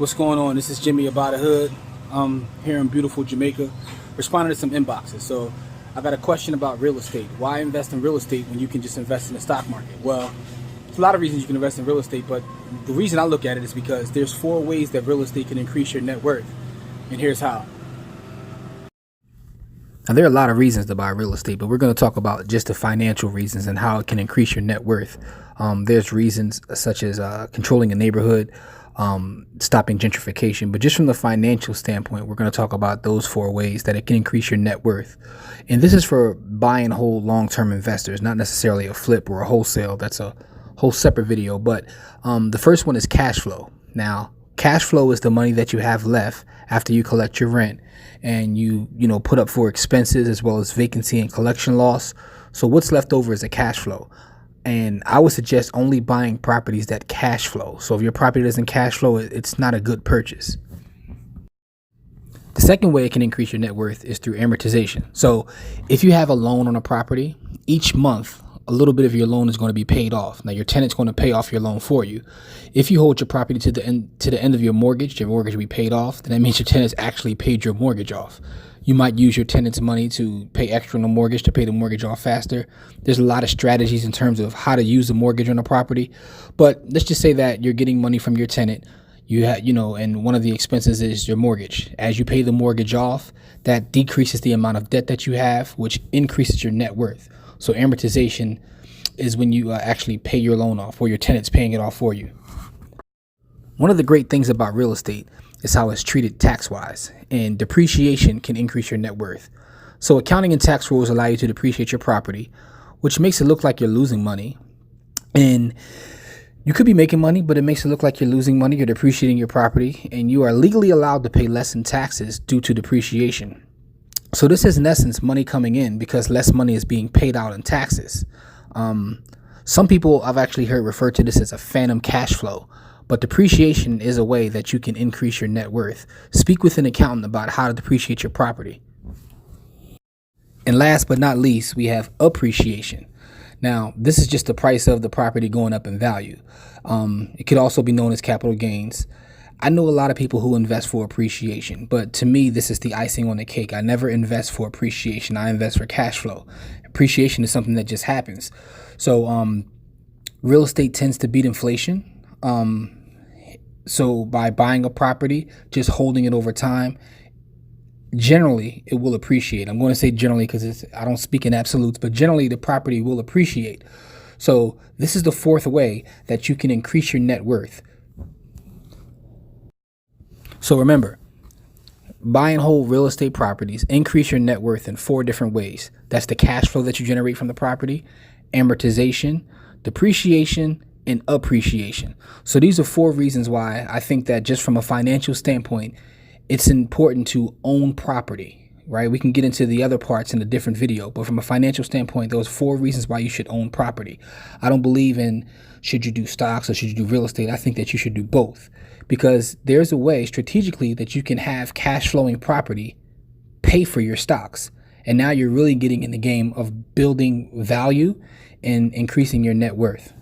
What's going on? This is Jimmy about the hood. I'm here in beautiful Jamaica, responding to some inboxes. So I got a question about real estate. Why invest in real estate when you can just invest in the stock market? Well, there's a lot of reasons you can invest in real estate, but the reason I look at it is because there's 4 ways that real estate can increase your net worth, and here's how. Now, there are a lot of reasons to buy real estate, but we're going to talk about just the financial reasons and how it can increase your net worth. There's reasons such as controlling a neighborhood, stopping gentrification. But just from the financial standpoint, we're going to talk about those 4 ways that it can increase your net worth. And this is for buy and hold long-term investors, not necessarily a flip or a wholesale. That's a whole separate video. But the first one is cash flow. Now, cash flow is the money that you have left after you collect your rent and you put up for expenses as well as vacancy and collection loss. So what's left over is a cash flow. And I would suggest only buying properties that cash flow. So if your property doesn't cash flow, it's not a good purchase. The second way it can increase your net worth is through amortization. So if you have a loan on a property, each month, a little bit of your loan is going to be paid off. Now, your tenant's going to pay off your loan for you. If you hold your property to the end of your mortgage will be paid off. Then that means your tenant's actually paid your mortgage off. You might use your tenant's money to pay extra on the mortgage to pay the mortgage off faster. There's a lot of strategies in terms of how to use the mortgage on a property. But let's just say that you're getting money from your tenant. And one of the expenses is your mortgage. As you pay the mortgage off, that decreases the amount of debt that you have, which increases your net worth. So amortization is when you actually pay your loan off, or your tenant's paying it off for you. One of the great things about real estate is how it's treated tax-wise, and depreciation can increase your net worth. So accounting and tax rules allow you to depreciate your property, which makes it look like you're losing money. And you could be making money, but it makes it look like you're losing money. You're depreciating your property, and you are legally allowed to pay less in taxes due to depreciation. So this is, in essence, money coming in because less money is being paid out in taxes. Some people I've actually heard refer to this as a phantom cash flow, but depreciation is a way that you can increase your net worth. Speak with an accountant about how to depreciate your property. And last but not least, we have appreciation. Now, this is just the price of the property going up in value. It could also be known as capital gains. I know a lot of people who invest for appreciation, but to me, this is the icing on the cake. I never invest for appreciation. I invest for cash flow. Appreciation is something that just happens. So real estate tends to beat inflation. So by buying a property, just holding it over time, generally it will appreciate. I'm going to say generally because I don't speak in absolutes, but generally the property will appreciate. So this is the 4th way that you can increase your net worth. So remember, buy and hold real estate properties increase your net worth in 4 different ways. That's the cash flow that you generate from the property, amortization, depreciation, and appreciation. So these are 4 reasons why I think that just from a financial standpoint, it's important to own property, right? We can get into the other parts in a different video, but from a financial standpoint, those 4 reasons why you should own property. I don't believe in should you do stocks or should you do real estate. I think that you should do both, because there's a way strategically that you can have cash flowing property pay for your stocks. And now you're really getting in the game of building value and increasing your net worth.